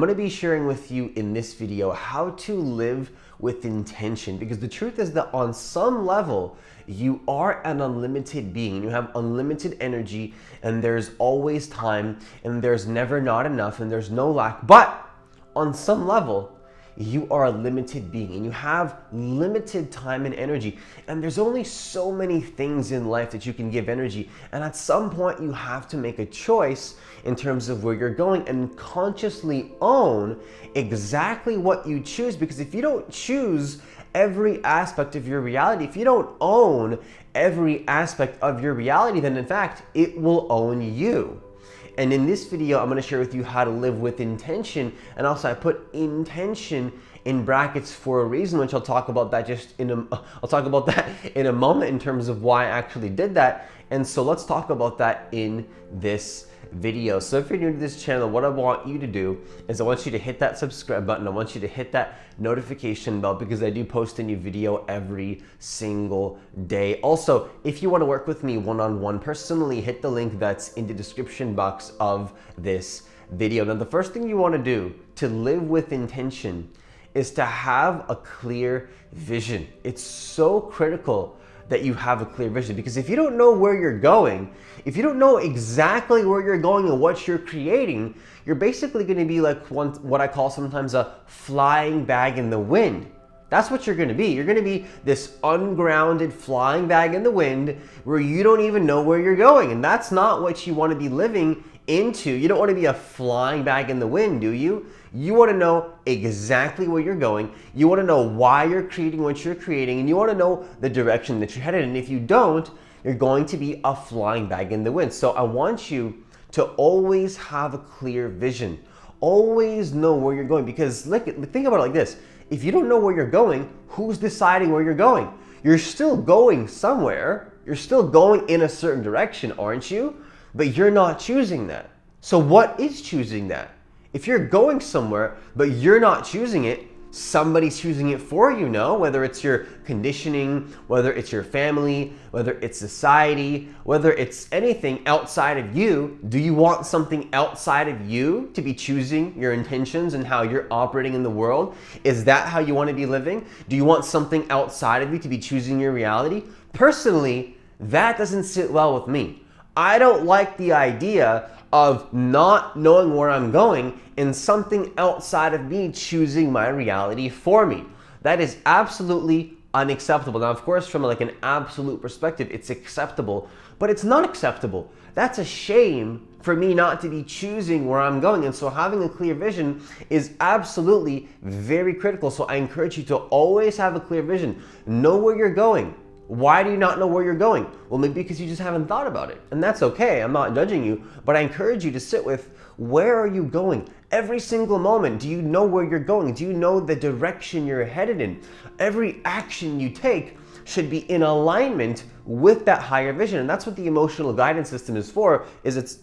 going to be sharing with you in this video how to live with intention, because the truth is that on some level, you are an unlimited being. You have unlimited energy, and there's always time, and there's never not enough, and there's no lack. But on some level, you are a limited being and you have limited time and energy. And there's only so many things in life that you can give energy. And at some point, you have to make a choice in terms of where you're going and consciously own exactly what you choose. Because if you don't choose every aspect of your reality, if you don't own every aspect of your reality, then in fact, it will own you. And in this video, I'm going to share with you how to live with intention. And also I put intention in brackets for a reason, which I'll talk about that in a moment in terms of why I actually did that. And so let's talk about that in this video. So if you're new to this channel, what I want you to do is I want you to hit that subscribe button. I want you to hit that notification bell, because I do post a new video every single day. Also, if you want to work with me one-on-one personally, hit the link that's in the description box of this video. Now, the first thing you want to do to live with intention is to have a clear vision. It's so critical that you have a clear vision, because if you don't know where you're going, if you don't know exactly where you're going and what you're creating, you're basically going to be like what I call sometimes a flying bag in the wind. That's what you're going to be. You're going to be this ungrounded flying bag in the wind where you don't even know where you're going. And that's not what you want to be living into. You don't want to be a flying bag in the wind, do you? You want to know exactly where you're going. You want to know why you're creating what you're creating, and you want to know the direction that you're headed. And if you don't, you're going to be a flying bag in the wind. So I want you to always have a clear vision. Always know where you're going, because think about it like this. If you don't know where you're going, who's deciding where you're going? You're still going somewhere. You're still going in a certain direction, aren't you? But you're not choosing that. So what is choosing that? If you're going somewhere, but you're not choosing it, somebody's choosing it for you, no? Whether it's your conditioning, whether it's your family, whether it's society, whether it's anything outside of you. Do you want something outside of you to be choosing your intentions and how you're operating in the world? Is that how you want to be living? Do you want something outside of you to be choosing your reality? Personally, that doesn't sit well with me. I don't like the idea of not knowing where I'm going and something outside of me choosing my reality for me. That is absolutely unacceptable. Now, of course, from like an absolute perspective, it's acceptable, but it's not acceptable. That's a shame for me not to be choosing where I'm going. And so having a clear vision is absolutely very critical. So I encourage you to always have a clear vision. Know where you're going. Why do you not know where you're going? Well, maybe because you just haven't thought about it. And that's okay. I'm not judging you, but I encourage you to sit with, where are you going? Every single moment, do you know where you're going? Do you know the direction you're headed in? Every action you take should be in alignment with that higher vision. And that's what the emotional guidance system is for, is it's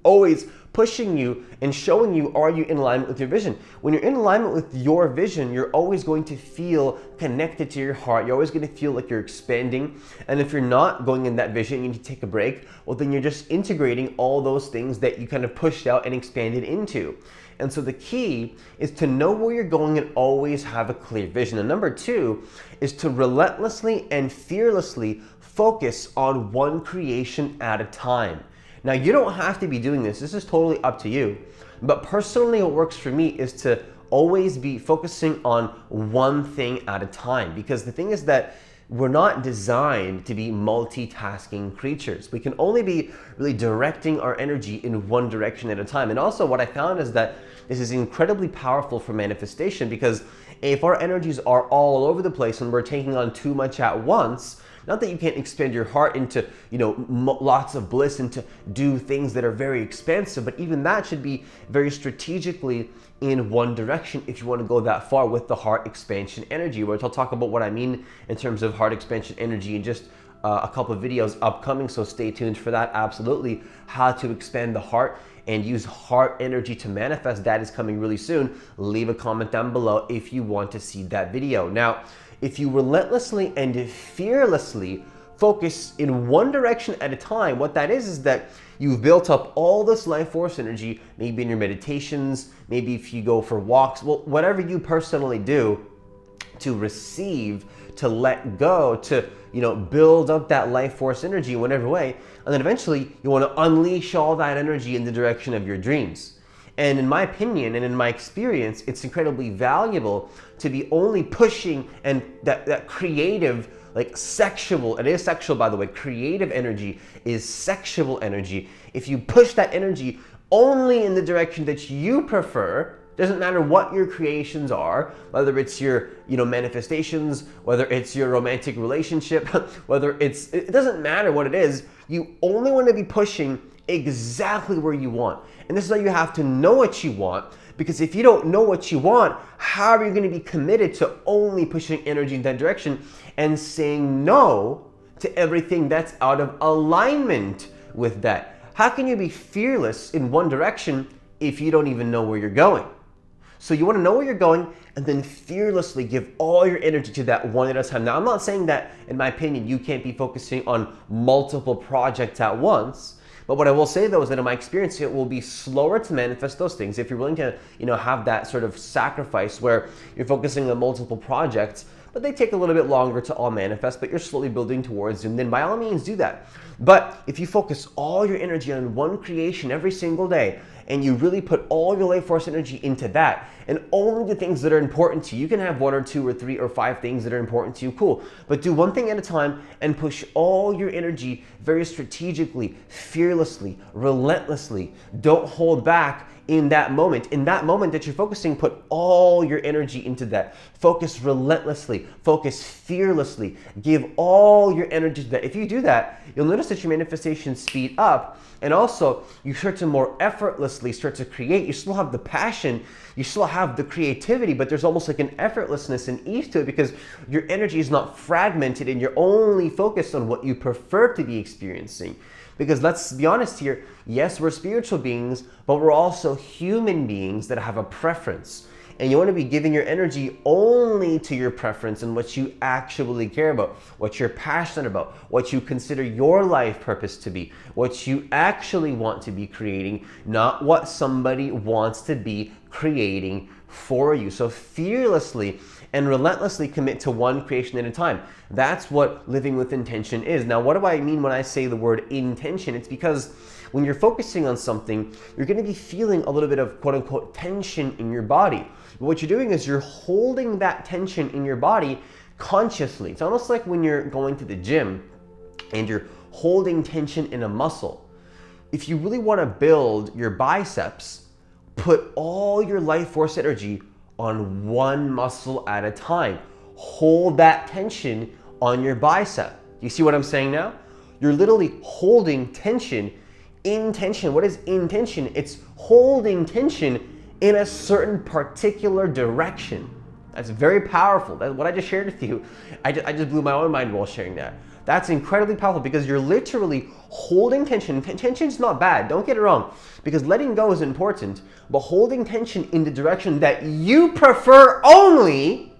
always pushing you and showing you, are you in alignment with your vision? When you're in alignment with your vision, you're always going to feel connected to your heart. You're always going to feel like you're expanding. And if you're not going in that vision, you need to take a break. Well, then you're just integrating all those things that you kind of pushed out and expanded into. And so the key is to know where you're going and always have a clear vision. And number two is to relentlessly and fearlessly focus on one creation at a time. Now, you don't have to be doing this. This is totally up to you. But personally, what works for me is to always be focusing on one thing at a time. Because the thing is that we're not designed to be multitasking creatures. We can only be really directing our energy in one direction at a time. And also what I found is that this is incredibly powerful for manifestation, because if our energies are all over the place and we're taking on too much at once, not that you can't expand your heart into, lots of bliss and to do things that are very expansive, but even that should be very strategically in one direction if you want to go that far with the heart expansion energy, which I'll talk about what I mean in terms of heart expansion energy in just a couple of videos upcoming, so stay tuned for that. Absolutely, how to expand the heart and use heart energy to manifest. That is coming really soon. Leave a comment down below if you want to see that video. Now, if you relentlessly and fearlessly focus in one direction at a time, what that is that you've built up all this life force energy, maybe in your meditations, maybe if you go for walks, well, whatever you personally do to receive, to let go, to build up that life force energy in whatever way, and then eventually you want to unleash all that energy in the direction of your dreams. And in my opinion and in my experience, it's incredibly valuable to be only pushing and that creative, like sexual, it is sexual by the way, creative energy is sexual energy. If you push that energy only in the direction that you prefer, doesn't matter what your creations are, whether it's your manifestations, whether it's your romantic relationship, whether it doesn't matter what it is, you only want to be pushing exactly where you want. And this is why you have to know what you want, because if you don't know what you want, how are you going to be committed to only pushing energy in that direction and saying no to everything that's out of alignment with that? How can you be fearless in one direction if you don't even know where you're going? So you want to know where you're going and then fearlessly give all your energy to that one at a time. Now, I'm not saying that, in my opinion, you can't be focusing on multiple projects at once. But what I will say though is that in my experience, it will be slower to manifest those things if you're willing to, have that sort of sacrifice where you're focusing on multiple projects, but they take a little bit longer to all manifest, but you're slowly building towards them. Then by all means do that. But if you focus all your energy on one creation every single day, and you really put all your life force energy into that, and only the things that are important to you. You can have 1 or 2 or 3 or 5 things that are important to you, cool. But do one thing at a time and push all your energy very strategically, fearlessly, relentlessly. Don't hold back in that moment. In that moment that you're focusing, put all your energy into that. Focus relentlessly, focus fearlessly, give all your energy to that. If you do that, you'll notice that your manifestations speed up, and also you start to more effortlessly start to create. You still have the passion, you still have the creativity, but there's almost like an effortlessness and ease to it because your energy is not fragmented and you're only focused on what you prefer to be experiencing. Because let's be honest here, yes, we're spiritual beings, but we're also human beings that have a preference. And you want to be giving your energy only to your preference and what you actually care about, what you're passionate about, what you consider your life purpose to be, what you actually want to be creating, not what somebody wants to be creating for you. So fearlessly and relentlessly commit to one creation at a time. That's what living with intention is. Now, what do I mean when I say the word intention? It's because when you're focusing on something, you're going to be feeling a little bit of quote unquote tension in your body. But what you're doing is you're holding that tension in your body consciously. It's almost like when you're going to the gym and you're holding tension in a muscle. If you really want to build your biceps, put all your life force energy on one muscle at a time. Hold that tension on your bicep. You see what I'm saying now? You're literally holding tension in tension. What is intention? It's holding tension in a certain particular direction. That's very powerful. That's what I just shared with you. I just blew my own mind while sharing that. That's incredibly powerful because you're literally holding tension. Tension's not bad, don't get it wrong, because letting go is important, but holding tension in the direction that you prefer only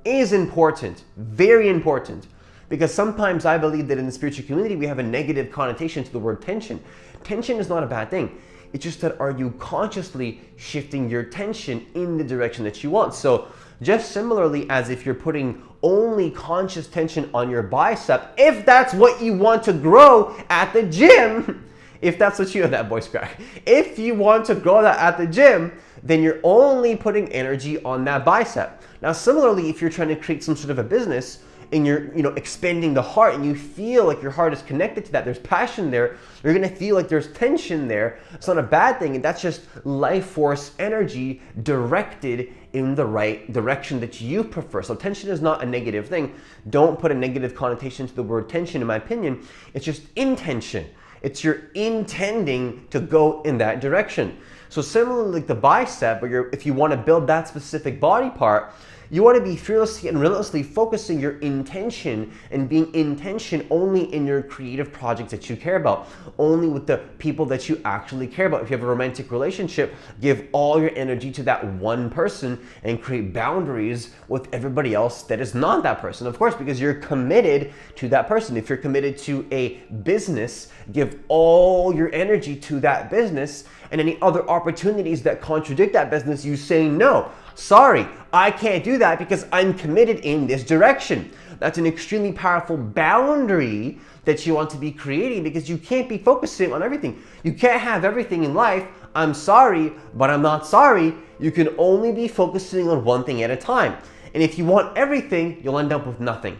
is important, very important. Because sometimes I believe that in the spiritual community, we have a negative connotation to the word tension. Tension is not a bad thing. It's just that are you consciously shifting your tension in the direction that you want? So just similarly as if you're putting only conscious tension on your bicep, if that's what you want to grow at the gym, if that's what you, that voice crack, if you want to grow that at the gym, then you're only putting energy on that bicep. Now, similarly, if you're trying to create some sort of a business, and you're expanding the heart and you feel like your heart is connected to that, there's passion there, you're gonna feel like there's tension there. It's not a bad thing, and that's just life force energy directed in the right direction that you prefer. So tension is not a negative thing. Don't put a negative connotation to the word tension, in my opinion. It's just intention. It's you're intending to go in that direction. So similarly, like the bicep, or if you want to build that specific body part, You want to be fearlessly and relentlessly focusing your intention and being intention only in your creative projects that you care about, only with the people that you actually care about. If you have a romantic relationship, give all your energy to that one person and create boundaries with everybody else that is not that person. Of course, because you're committed to that person. If you're committed to a business, give all your energy to that business, and any other opportunities that contradict that business, you say no. Sorry, I can't do that because I'm committed in this direction. That's an extremely powerful boundary that you want to be creating, because you can't be focusing on everything. You can't have everything in life. I'm sorry, but I'm not sorry. You can only be focusing on one thing at a time. And if you want everything, you'll end up with nothing.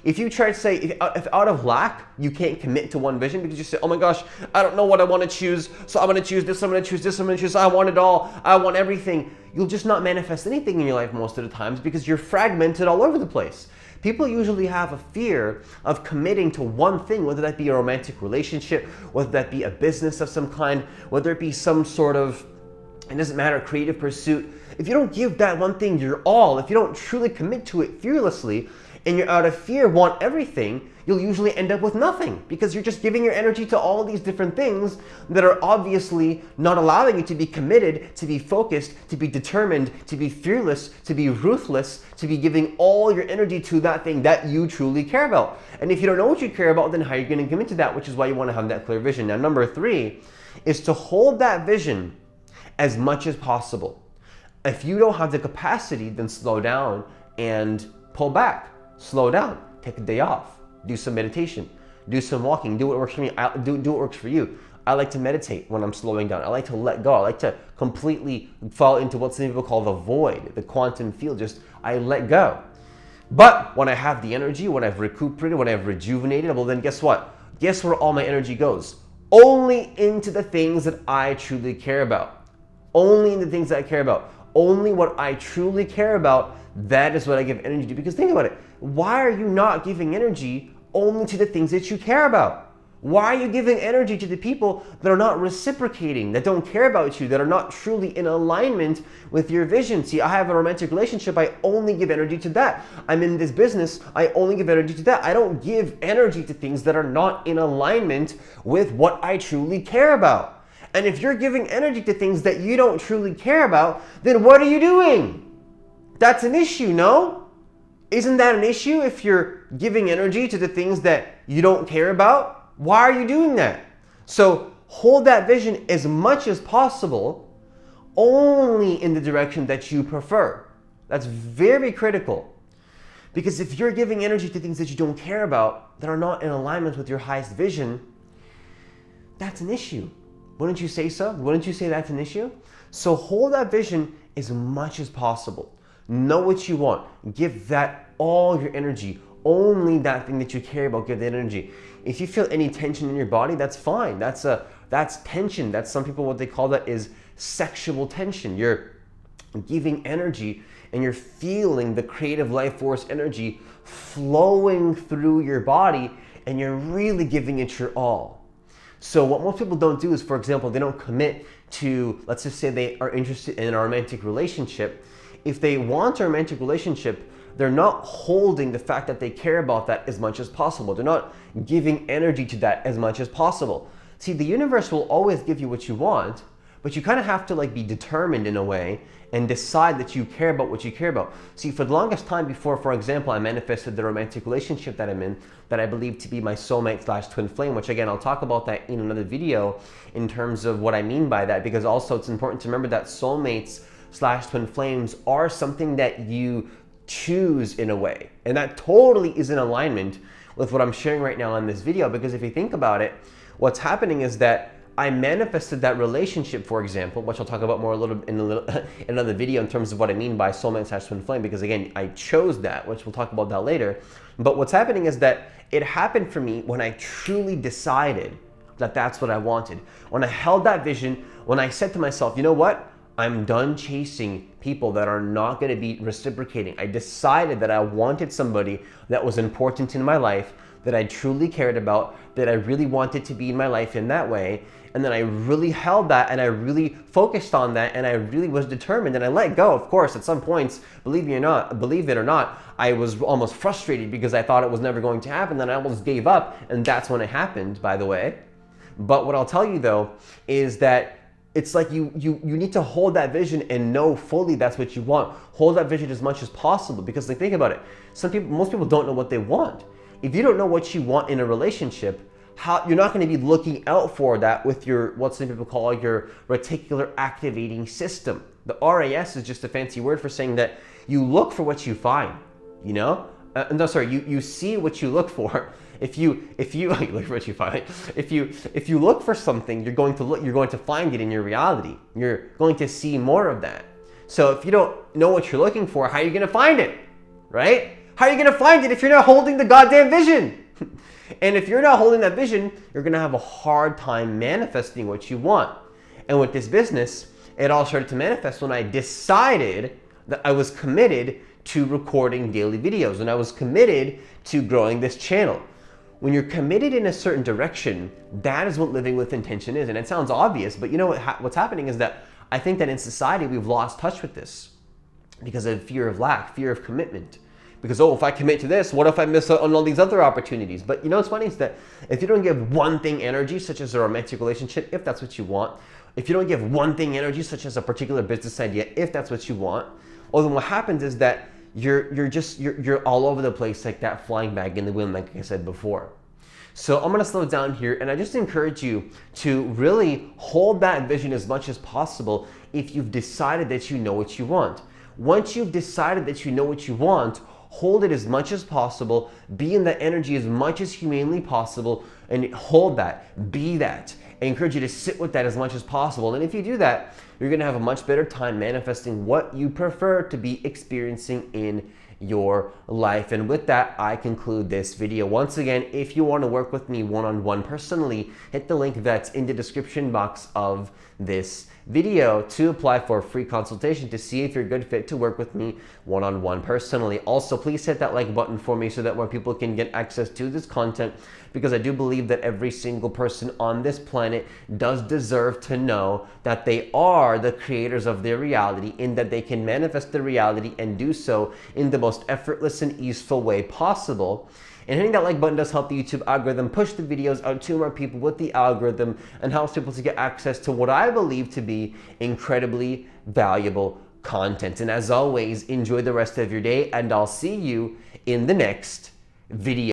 If you try to say, if out of lack, you can't commit to one vision because you say, oh my gosh, I don't know what I want to choose, so I'm going to choose this, I'm going to choose this, I'm going to choose, I want it all, I want everything. You'll just not manifest anything in your life most of the times because you're fragmented all over the place. People usually have a fear of committing to one thing, whether that be a romantic relationship, whether that be a business of some kind, whether it be some sort of, it doesn't matter, creative pursuit. If you don't give that one thing your all, if you don't truly commit to it fearlessly, and you're out of fear, want everything, you'll usually end up with nothing because you're just giving your energy to all of these different things that are obviously not allowing you to be committed, to be focused, to be determined, to be fearless, to be ruthless, to be giving all your energy to that thing that you truly care about. And if you don't know what you care about, then how are you going to commit to that, which is why you want to have that clear vision. Now, number 3 is to hold that vision as much as possible. If you don't have the capacity, then slow down and pull back. Slow down, take a day off, do some meditation, do some walking, do what works for me, do what works for you. I like to meditate when I'm slowing down. I like to let go. I like to completely fall into what some people call the void, the quantum field. Just, I let go. But when I have the energy, when I've recuperated, when I've rejuvenated, well then guess what? Guess where all my energy goes? Only into the things that I truly care about. Only in the things that I care about. Only what I truly care about, that is what I give energy to. Because think about it. Why are you not giving energy only to the things that you care about? Why are you giving energy to the people that are not reciprocating, that don't care about you, that are not truly in alignment with your vision? See, I have a romantic relationship, I only give energy to that. I'm in this business, I only give energy to that. I don't give energy to things that are not in alignment with what I truly care about. And if you're giving energy to things that you don't truly care about, then what are you doing? That's an issue, no? Isn't that an issue if you're giving energy to the things that you don't care about? Why are you doing that? So hold that vision as much as possible, only in the direction that you prefer. That's very critical. Because if you're giving energy to things that you don't care about, that are not in alignment with your highest vision, that's an issue. Wouldn't you say so? Wouldn't you say that's an issue? So hold that vision as much as possible. Know what you want. Give that all your energy. Only that thing that you care about, give that energy. If you feel any tension in your body, that's fine. That's tension. That's, some people, what they call that is sexual tension. You're giving energy and you're feeling the creative life force energy flowing through your body, and you're really giving it your all. So what most people don't do is, for example, they don't commit to, let's just say they are interested in a romantic relationship. If they want a romantic relationship, they're not holding the fact that they care about that as much as possible. They're not giving energy to that as much as possible. See, the universe will always give you what you want, but you kind of have to be determined in a way and decide that you care about what you care about. See, for the longest time before, for example, I manifested the romantic relationship that I'm in, that I believe to be my soulmate / twin flame, which again, I'll talk about that in another video in terms of what I mean by that, because also it's important to remember that soulmates / twin flames are something that you choose in a way. And that totally is in alignment with what I'm sharing right now in this video, because if you think about it, what's happening is that I manifested that relationship, for example, which I'll talk about more in another video in terms of what I mean by soulmate / twin flame, because again, I chose that, which we'll talk about that later. But what's happening is that it happened for me when I truly decided that that's what I wanted. When I held that vision, when I said to myself, you know what? I'm done chasing people that are not going to be reciprocating. I decided that I wanted somebody that was important in my life, that I truly cared about, that I really wanted to be in my life in that way. And then I really held that and I really focused on that and I really was determined and I let go. Of course, at some points, believe it or not, I was almost frustrated because I thought it was never going to happen. Then I almost gave up, and that's when it happened, by the way. But what I'll tell you though is that it's like you need to hold that vision and know fully that's what you want. Hold that vision as much as possible, because like, think about it. Most people don't know what they want. If you don't know what you want in a relationship, you're not going to be looking out for that with your, what some people call your reticular activating system. The RAS is just a fancy word for saying that you look for what you find, you know? You see what you look for. If you look for what you find. If you look for something, you're going to find it in your reality. You're going to see more of that. So if you don't know what you're looking for, how are you going to find it? Right? How are you going to find it if you're not holding the goddamn vision? And if you're not holding that vision, you're going to have a hard time manifesting what you want. And with this business, it all started to manifest when I decided that I was committed to recording daily videos, and I was committed to growing this channel. When you're committed in a certain direction, that is what living with intention is. And it sounds obvious, but you know what's happening is that I think that in society we've lost touch with this because of fear of lack, fear of commitment. Because, if I commit to this, what if I miss out on all these other opportunities? But you know what's funny is that if you don't give one thing energy, such as a romantic relationship, if that's what you want, if you don't give one thing energy, such as a particular business idea, if that's what you want, then what happens is that you're all over the place like that flying bag in the wind, like I said before. So I'm gonna slow down here, and I just encourage you to really hold that vision as much as possible if you've decided that you know what you want. Once you've decided that you know what you want, hold it as much as possible, be in that energy as much as humanly possible, and hold that, be that. I encourage you to sit with that as much as possible. And if you do that, you're gonna have a much better time manifesting what you prefer to be experiencing in your life. And with that, I conclude this video. Once again, if you want to work with me one-on-one personally, hit the link that's in the description box of this video to apply for a free consultation to see if you're a good fit to work with me one-on-one personally. Also, please hit that like button for me so that more people can get access to this content, because I do believe that every single person on this planet does deserve to know that they are the creators of their reality, and that they can manifest their reality and do so in the most effortless and easeful way possible. And hitting that like button does help the YouTube algorithm push the videos out to more people with the algorithm, and helps people to get access to what I believe to be incredibly valuable content. And as always, enjoy the rest of your day, and I'll see you in the next video.